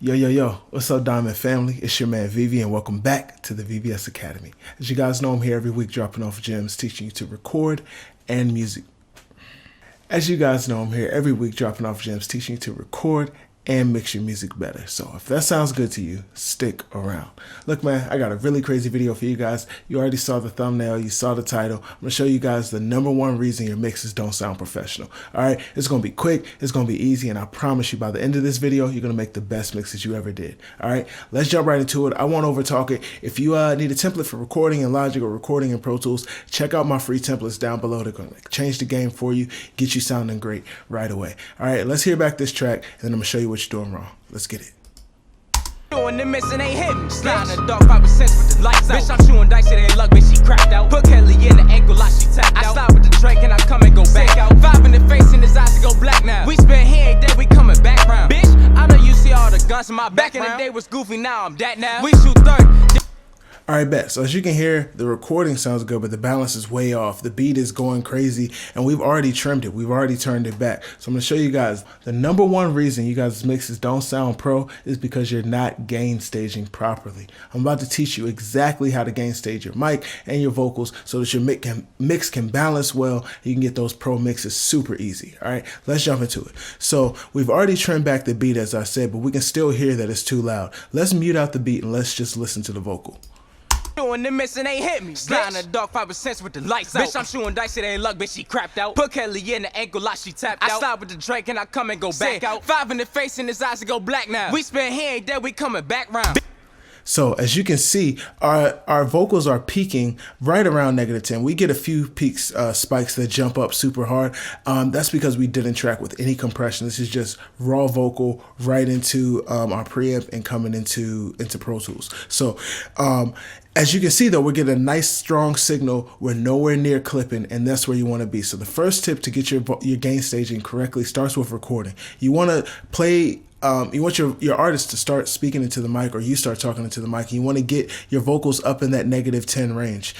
Yo, what's up, Diamond family? It's your man Vivi, and welcome back to the VBS Academy. As you guys know, I'm here every week dropping off gems, teaching you to record and music. And mix your music better. So if that sounds good to you, stick around. Look, man, I got a really crazy video for you guys. You already saw the thumbnail, you saw the title. I'm gonna show you guys the #1 reason your mixes don't sound professional. All right, it's gonna be quick, it's gonna be easy, and I promise you by the end of this video, you're gonna make the best mixes you ever did. All right, let's jump right into it. I won't over talk it. If you need a template for recording in Logic or recording in Pro Tools, check out my free templates down below. They're gonna change the game for you, get you sounding great right away. All right, let's hear back this track, and then I'm gonna show you what you're doing wrong. Let's get it. Doing the miss and ain't hit me. Slide in the dark 5% with the lights out. Bitch, I'm shooting dice, it ain't luck, bitch, she cracked out. Put Kelly in the ankle like she tapped out. I slide with the Drake and I come and go back out. 5 in the face and his eyes to go black now. We spin here, ain't dead, we coming back round. Bitch, I know you see all the guns in my back. In the day was goofy, now I'm that now. We shoot 30. All right, bet. So as you can hear, the recording sounds good, but the balance is way off. The beat is going crazy, and we've already trimmed it. We've already turned it back. So I'm going to show you guys the #1 reason you guys' mixes don't sound pro is because you're not gain staging properly. I'm about to teach you exactly how to gain stage your mic and your vocals so that your mix can balance well. You can get those pro mixes super easy. All right, let's jump into it. So we've already trimmed back the beat, as I said, but we can still hear that it's too loud. Let's mute out the beat and let's just listen to the vocal. Doing the miss and ain't hit me. Slide in the dark 5% with the lights out. Bitch, I'm shooting dice, it ain't luck, bitch, she crapped out. Put Kelly in the ankle like she tapped out. I slide with the Drake and I come and go back out. 5 in the face and his eyes to go black now. We spin here, ain't dead, we coming back round. So as you can see, our vocals are peaking right around -10. We get a few peaks, spikes that jump up super hard. That's because we didn't track with any compression. This is just raw vocal right into our preamp and coming into Pro Tools. So as you can see, though, we're getting a nice strong signal. We're nowhere near clipping, and that's where you want to be. So the first tip to get your gain staging correctly starts with recording. You want to play. You want your artist to start speaking into the mic, or you start talking into the mic, and you want to get your vocals up in that -10 range.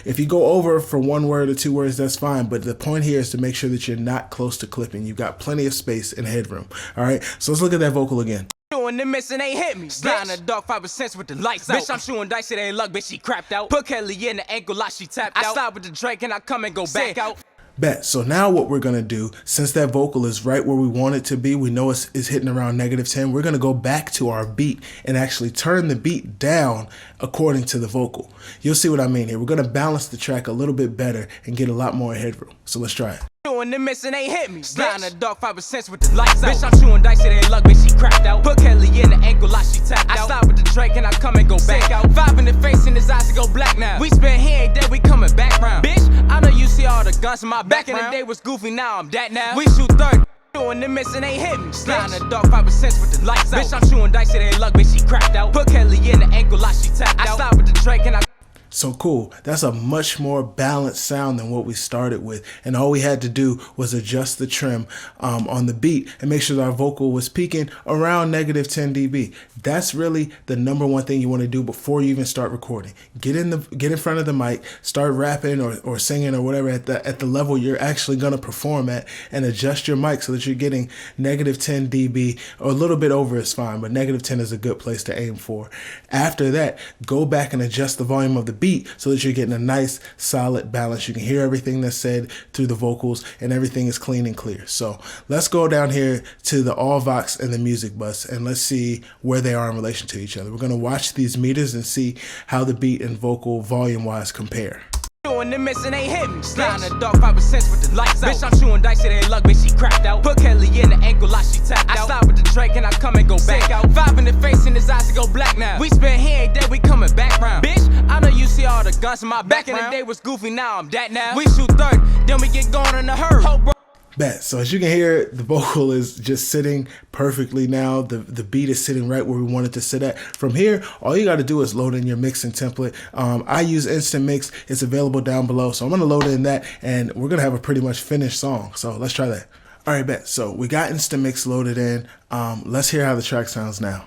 If you go over for 1 word or 2 words, that's fine, but the point here is to make sure that you're not close to clipping. You've got plenty of space and headroom. All right, so let's look at that vocal again. Doing the miss and ain't hit me. Slide in the dark 5% with the lights out. Bitch, I'm shooting dice, it ain't luck, bitch, she crapped out. Put Kelly in the ankle like she tapped out. I slide with the Drake and I come and go back out. Bet. So now what we're going to do, since that vocal is right where we want it to be, we know it's hitting around -10, we're going to go back to our beat and actually turn the beat down according to the vocal. You'll see what I mean here. We're going to balance the track a little bit better and get a lot more headroom. So let's try it. Doing the miss and ain't hit me. Slide in the dark 5% with the lights out. Bitch, I'm shooting dice, it ain't luck, bitch, she crapped out. Put Kelly in the ankle like she tapped out. I slide with the Drake and I come and go back out. 5 in the face and his eyes to go black now. We spin here, ain't dead, we coming back round. Bitch, I know you see all the guns in my back. In the day was goofy, now I'm that now. We shoot 30. Doing the miss and ain't hit me. Slide in the dark 5% with the lights out. Bitch, I'm shooting dice, it ain't luck, bitch, she crapped out. Put Kelly in the ankle like she tapped out. I slide with the Drake and I. So cool. That's a much more balanced sound than what we started with. And all we had to do was adjust the trim on the beat and make sure that our vocal was peaking around -10 dB. That's really the #1 thing you want to do before you even start recording. Get in front of the mic, start rapping or singing or whatever at the level you're actually going to perform at, and adjust your mic so that you're getting -10 dB, or a little bit over is fine, but -10 is a good place to aim for. After that, go back and adjust the volume of the beat so that you're getting a nice solid balance. You can hear everything that's said through the vocals and everything is clean and clear. So let's go down here to the AllVox and the Music Bus and let's see where they are in relation to each other. We're going to watch these meters and see how the beat and vocal volume wise compare. Doing the miss and ain't hit me. Slide in the dark 5% with the lights out. Bitch, I'm shooting dice, it ain't luck, bitch, she crapped out. Put Kelly in the ankle like she tapped out. I slide with the Drake and I come and go back out. 5 in the face and his eyes to go black now. We spin here, ain't dead, we coming back round. Bitch, I know you see all the guns in my back. In the day was goofy, now I'm that now. We shoot 30, then we get going in a hurry. Bet. So as you can hear, the vocal is just sitting perfectly now. The beat is sitting right where we want it to sit at. From here, all you got to do is load in your mixing template. I use Instant Mix. It's available down below. So I'm going to load in that, and we're going to have a pretty much finished song. So let's try that. All right, bet. So we got Instant Mix loaded in. Let's hear how the track sounds now.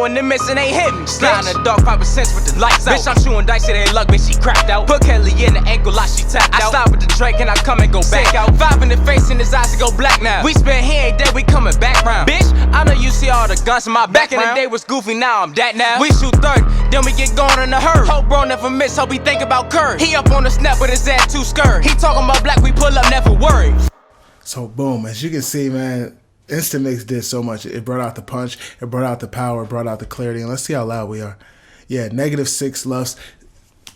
Doing the miss and they hit me. Sliding the dark 5 cents with the lights out. Bitch, I'm shooting dice, it ain't luck, bitch, she cracked out. Put Kelly in the ankle like she tapped out. I slide with the Drake and I come and go back out. 5 in the face and his eyes to go black now. We spent, he ain't dead, we coming back round. Bitch, I know you see all the guns in my back. In the day was goofy, now I'm that now. We shoot 30, then we get going in a hurry. Hope bro never miss, hope he think about Curry. He up on the snap with his ass too skirt. He talking about black, we pull up, never worry. So boom, as you can see, man, Instant Mix did so much. It brought out the punch, it brought out the power, it brought out the clarity. And let's see how loud we are. Yeah, -6 LUFS,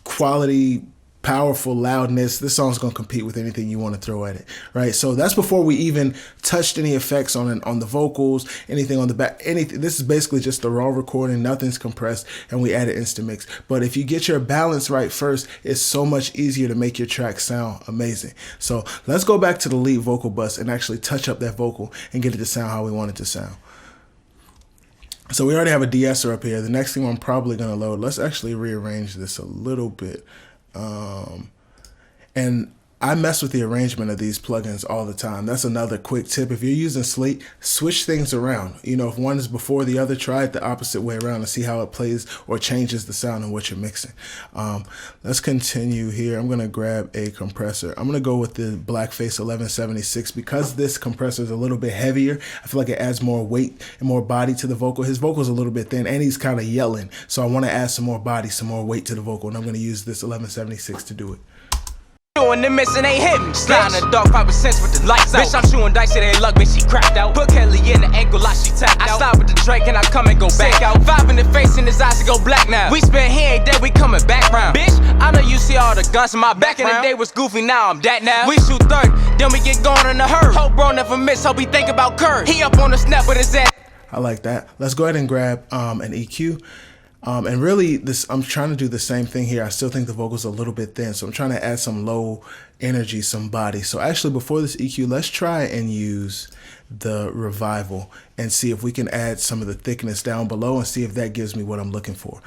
quality, powerful loudness. This song's gonna compete with anything you want to throw at it, right? So that's before we even touched any effects on the vocals, anything on the back, anything. This is basically just the raw recording, nothing's compressed, and we added Instant Mix. But if you get your balance right first, it's so much easier to make your track sound amazing. So let's go back to the lead vocal bus and actually touch up that vocal and get it to sound how we want it to sound. So we already have a de-esser up here. The next thing I'm probably gonna load, let's actually rearrange this a little bit. And I mess with the arrangement of these plugins all the time. That's another quick tip. If you're using Slate, switch things around. You know, if one is before the other, try it the opposite way around and see how it plays or changes the sound of what you're mixing. Let's continue here. I'm going to grab a compressor. I'm going to go with the Blackface 1176 because this compressor is a little bit heavier. I feel like it adds more weight and more body to the vocal. His vocal is a little bit thin and he's kind of yelling. So I want to add some more body, some more weight to the vocal. And I'm going to use this 1176 to do it. Doing the miss and they hit me. Sliding the dark 5 cents with the lights out. Bitch, I'm shooting dice, it ain't luck, bitch, she cracked out. Put Kelly in the ankle like she tapped out. I slide with the Drake and I come and go back out. 5 in the face and his eyes to go black now. We spent, he ain't dead, we coming back round. Bitch, I know you see all the guns in my back. In the day was goofy, now I'm that now. We shoot 30, then we get going in a hurry. Hope bro never miss, hope he think about Curry. He up on the snap with his ass. I like that. Let's go ahead and grab an EQ. And really, I'm trying to do the same thing here. I still think the vocals are a little bit thin, so I'm trying to add some low energy, some body. So actually, before this EQ, let's try and use the Revival and see if we can add some of the thickness down below and see if that gives me what I'm looking for.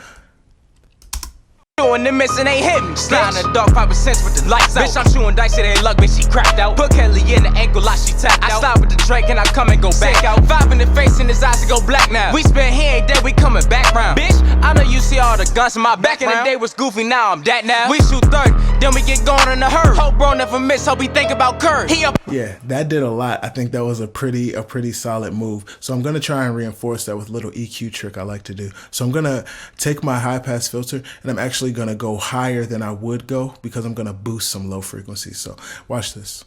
Doing the miss and they hit me. Sliding the dark 5 cents with the lights out. Bitch, I'm shooting dice, it ain't luck, bitch, she cracked out. Put Kelly in the ankle like she tapped out. I slide with the Drake and I come and go back out. 5 in the face and his eyes to go black now. We spent, he ain't dead, we coming back round. Bitch, I know you see all the guns in my back. In the day was goofy, now I'm that now. We shoot 30, then we get going in a hurry. Hope bro never miss, hope he think about Curry. He up. Yeah, that did a lot. I think that was a pretty solid move. So I'm gonna try and reinforce that with a little EQ trick I like to do. So I'm gonna take my high pass filter and I'm actually gonna go higher than I would go because I'm gonna boost some low frequencies. So watch this.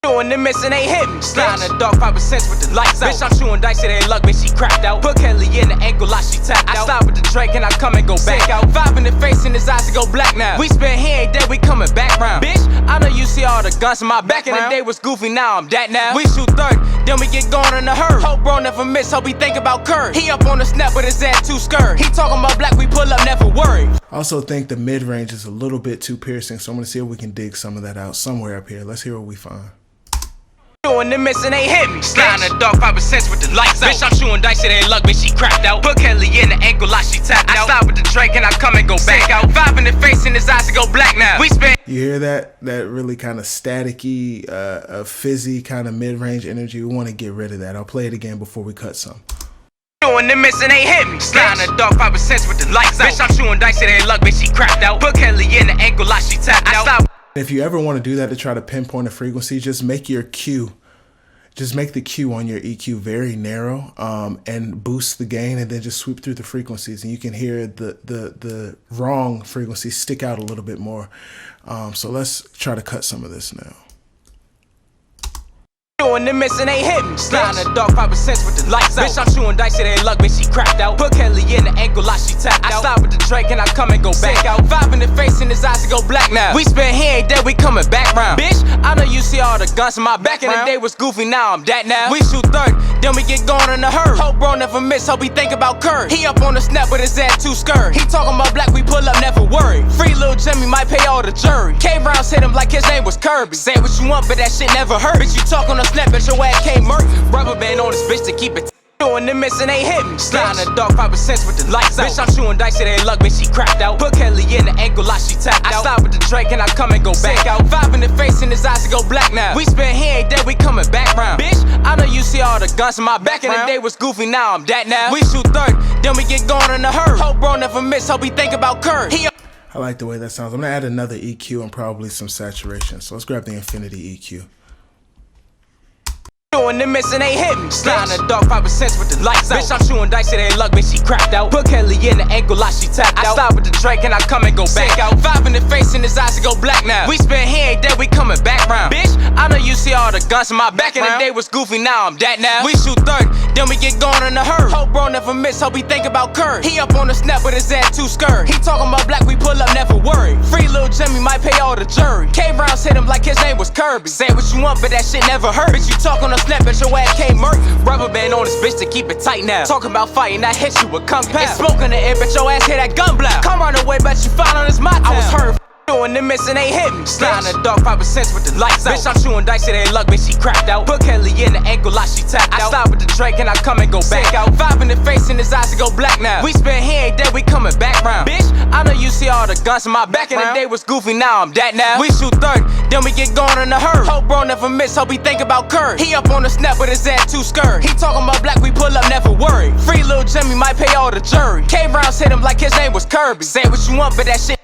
Doing the miss and they hit me. Sliding the dark 5 cents with the lights out. Bitch, I'm shooting dice, it ain't luck, bitch, she cracked out. Put Kelly in the ankle like she tapped out. I slide with the Drake and I come and go back out. 5 in the face and his eyes to go black now. We spent, he ain't dead, we coming back round. Bitch, I know you see all the guns in my back. In the day was goofy, now I'm that now. We shoot 30, then we get going in a hurry. Hope bro never miss, hope he think about Curry. He up on the snap with his ass too skirt. He talking about black, we pull up, never worry. I also think the mid-range is a little bit too piercing, so I'm gonna see if we can dig some of that out somewhere up here. Let's hear what we find. Doing the miss and they hit me. Sliding the dark 5 cents with the lights out. Bitch, I'm shooting dice, it ain't luck, bitch, she cracked out. Put Kelly in the ankle like she tapped out. I slide with the Drake and I come and go back out. 5 in the face and his eyes to go black now. We spent. You hear that? That really kind of staticky, fizzy kind of mid-range energy. We want to get rid of that. I'll play it again before we cut some. Doing the miss and they hit me. Sliding the dark 5 cents with the lights out. Bitch, I'm shooting dice, it ain't luck, bitch, she cracked out. Put Kelly in the ankle like she tapped out. I slide. If you ever want to do that to try to pinpoint a frequency, just make your Q. Just make the Q on your EQ very narrow and boost the gain and then just sweep through the frequencies and you can hear the wrong frequencies stick out a little bit more. So let's try to cut some of this now. Doing the miss and they hit me. Sliding the dark 5 cents with the lights out. Bitch, I'm shooting dice, it ain't luck, bitch, she cracked out. Put Kelly in the ankle like she tapped out. I slide with the Drake and I come and go back out. 5 in the face and his eyes to go black now. We spent, he ain't dead, we coming back round. Bitch, I know you see all the guns in my back. In the day was goofy, now I'm that now. We shoot 30, then we get going in a hurry. Hope bro never miss, hope he think about Curry. He up on the snap with his ass too skirt. He talking about black, we pull up, never worry. Free Lil Jimmy might pay all the jury. K-Rounds hit him like his name was Kirby. Say what you want, but that shit never hurt. Bitch, you talk on the snap, but your ass can't murk. Rubber band on this bitch to keep it. Doing the miss and they hit me. Sliding the dark 5 cents with the lights out. Bitch, I'm shooting dice, it ain't luck, bitch, she cracked out. Put Kelly in the ankle like she tapped out. I slide with the Drake and I come and go back out. 5 in the face and his eyes to go black now. We spent, he ain't dead, we coming back round. Bitch, I know you see all the guns in my back. In the day was goofy, now I'm that now. We shoot 30, then we get going in a hurry. Hope bro never miss, hope he think about Curry. I like the way that sounds. I'm gonna add another EQ and probably some saturation. So let's grab the Infinity EQ. Doing the miss and ain't hit me. Slide in the dark, 5% with the lights out. Bitch, I'm shooting dice, it ain't luck, bitch, she cracked out. Put Kelly in the ankle like she tapped out. I stop with the Drake and I come and go back out. 5 in the face and his eyes to go black now. We spin, he ain't dead, we coming back round. Bitch, I know you see all the guns in my back. In the day was goofy, now I'm that now. We shoot 30, then we get going in a hurry. Hope bro never miss, hope he think about Curry. He up on the snap with his ass too skirt. He talking about black, we pull up, never worry. Free little Jimmy might pay all the jury. K-Rounds hit him like his name was Kirby. Say what you want, but that shit never hurt. Bitch, you talk on the snap, but your ass can't murk. Rubber band on this bitch to keep it tight now. Talking about fighting, I hit you with kung pao. It's smoke in the air, but your ass hit that gun blow. Come on away, but you found on this my town. I was hurt. Doing the miss and ain't hit me. Slide in the dark, 5% with the lights out. Bitch, I'm shooting dice, it ain't luck, bitch, she cracked out. Put Kelly in the ankle like she tapped out. I stop with the Drake and I come and go back out. 5 in the face and his eyes to go black now. We spin, he ain't dead, we coming back round. Bitch, I know you see all the guns in my back. In the day was goofy, now I'm that now. We shoot 30, then we get going in a hurry. Hope bro never miss, hope he think about Curry. He up on the snap with his ass too skirt. He talking about black, we pull up, never worry. Free little Jimmy might pay all the jury. K-Rounds hit him like his name was Kirby. Say what you want, but that shit.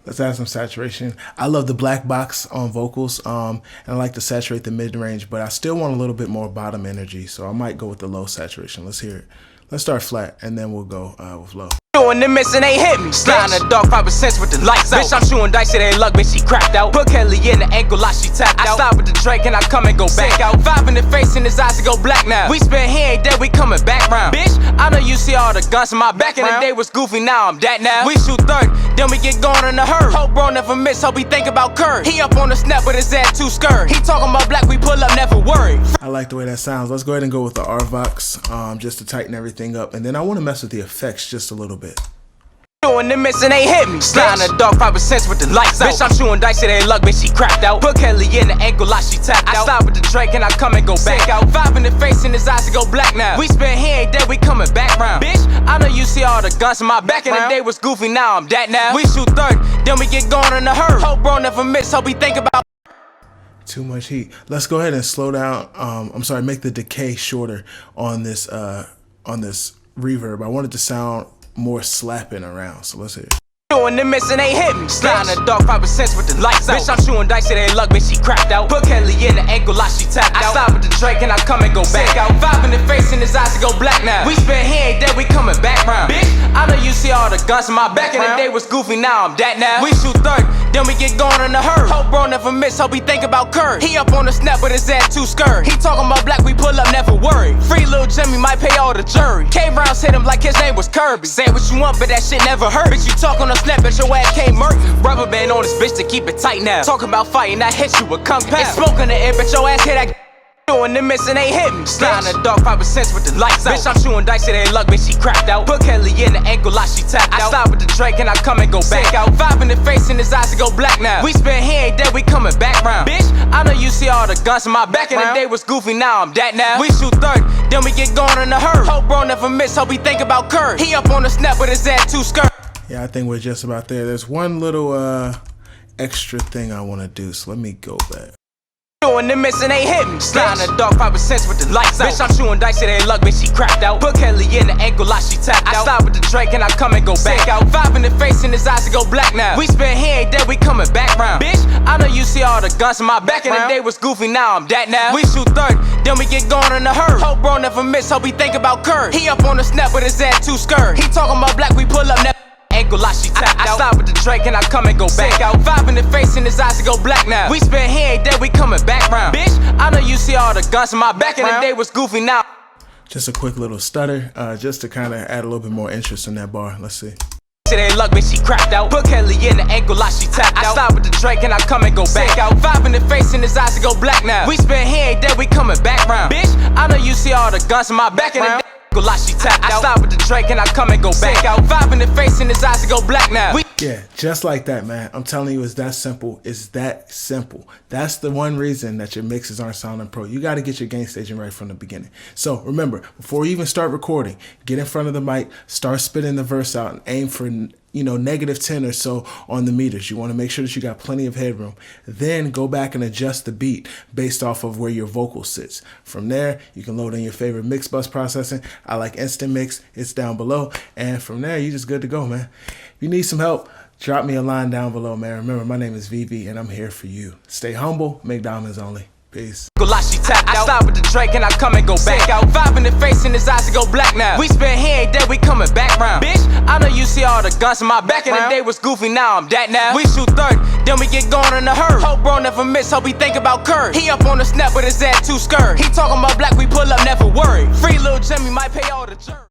Let's add some saturation. I love the black box on vocals, and I like to saturate the mid-range, but I still want a little bit more bottom energy, so I might go with the low saturation. Let's hear it. Let's start flat, and then we'll go with low. Doing the miss and ain't hit me. Slide in the dark, 5% with the lights out. Bitch, I'm shooting dice, it ain't luck, bitch, she cracked out. Put Kelly in the ankle like she tapped out. I stop with the Drake and I come and go back out. 5 in the face and his eyes to go black now. We spin, he ain't dead, we coming back round. Bitch, I know you see all the guns in my back. In the day was goofy, now I'm that now. We shoot 30, then we get going in a hurry. Hope bro never miss, hope he think about Curry. He up on the snap with his ass too skirt. He talking about black, we pull up, never worry. I like the way that sounds. Let's go ahead and go with the RVox, just to tighten everything up. And then I want to mess with the effects just a little bit. Doing the miss and ain't hit me. Slide in the dark, 5% with the lights out. Bitch, I'm shooting dice, it ain't luck, bitch, she cracked out. Put Kelly in the ankle like she tapped out. I stop with the Drake and I come and go back out. 5 in the face and his eyes to go black now. We spin, he ain't dead, we coming back round. Bitch, I know you see all the guns in my back. In the day was goofy, now I'm that now. We shoot 30, then we get going in a hurry. Hope bro never miss, hope he think about. Too much heat. Let's go ahead and slow down. Make the decay shorter on this reverb. I want it to sound more slapping around. So let's hear it. Doing the miss and ain't hit me. Slide in the dark, 5% with the lights out. Bitch, I'm shooting dice, it ain't luck, bitch, she cracked out. Put Kelly in the ankle like she tapped out. I stop with the Drake and I come and go back out. 5 in the face and his eyes to go black now. We spin, he ain't dead, we coming back round. Bitch, I know you see all the guns in my back. In the day was goofy, now I'm that now. We shoot 30, then we get going in a hurry. Hope bro never miss, hope he think about Curry. He up on the snap with his ass too skirt. He talking about black, we pull up, never worry. Free little Jimmy might pay all the jury. K-Rounds hit him like his name was Kirby. Say what you want, but that shit never hurt. Bitch, you talk on the snap, but your ass can't murk. Rubber band on this bitch to keep it tight now. Talking about fighting, I hit you with kung pao. It's smoke in the air, but your ass hit that. Doing the miss and ain't hit me. Slide in the dark, 5% with the lights out. Bitch, I'm shooting dice, it ain't luck, bitch, she cracked out. Put Kelly in the ankle like she tapped out. I stop with the Drake and I come and go back out. 5 in the face and his eyes to go black now. We spin, he ain't dead, we coming back round. Bitch, I know you see all the guns in my back. In the day was goofy, now I'm that now. We shoot 30, then we get going in a hurry. Hope bro never miss, hope he think about Curry. He up on the snap with his ass too skirt. Yeah, I think we're just about there. There's one little extra thing I want to do, so let me go back. Doing the miss and ain't hit me. Slide in the dark, 5% with the lights out. Bitch, I'm shooting dice, it ain't luck, bitch, she cracked out. Put Kelly in the ankle like she tapped out. I stop with the Drake and I come and go back out. 5 in the face and his eyes to go black now. We spin, he ain't dead, we coming back round. Bitch, I know you see all the guns in my back. In the day was goofy, now I'm that now. We shoot 30, then we get going in a hurry. Hope bro never miss, hope he think about Curry. He up on the snap with his ass too skirt. He talking about black, we pull up, never ankle like she tapped out. I stop with the Drake and I come and go back out. 5 in the face and his eyes to go black now. We spin, he ain't dead, we coming back round. Bitch, I know you see all the guns in my back. In the day was goofy, now. Just a quick little stutter, just to kind of add a little bit more interest in that bar. Let's see. It ain't luck, bitch, she cracked out. Put Kelly in the ankle like she tapped out. I stop with the Drake and I come and go back out. 5 in the face and his eyes to go black now. We spin, he ain't dead, we coming back round. Bitch, I know you see all the guns in my back. In the day like she tapped out. I stop with the Drake and I come and go back out. 5 in the face and his eyes to go black now. Yeah, just like that, man. I'm telling you, it's that simple. It's that simple. That's the one reason that your mixes aren't sounding pro. You got to get your gain staging right from the beginning. So remember, before you even start recording, get in front of the mic, start spitting the verse out, and aim for negative 10 or so on the meters. You want to make sure that you got plenty of headroom. Then go back and adjust the beat based off of where your vocal sits. From there, you can load in your favorite mix bus processing. I like Instant Mix. It's down below. And from there, you're just good to go, man. If you need some help, drop me a line down below, man. Remember, my name is VV, and I'm here for you. Stay humble, make diamonds only. Peace. I stop with the Drake and I come and go back out. Five in the face and his eyes to go black now. We spent here ain't dead, we coming back round. Bitch, I know you see all the guns in my back. In the day was goofy, now I'm that now. We shoot 30, then we get going in a hurry. Hope bro never miss, hope he think about Curry. He up on the snap with his ass too skirt. He talking about black, we pull up, never worry. Free Lil Jimmy might pay all the jerk.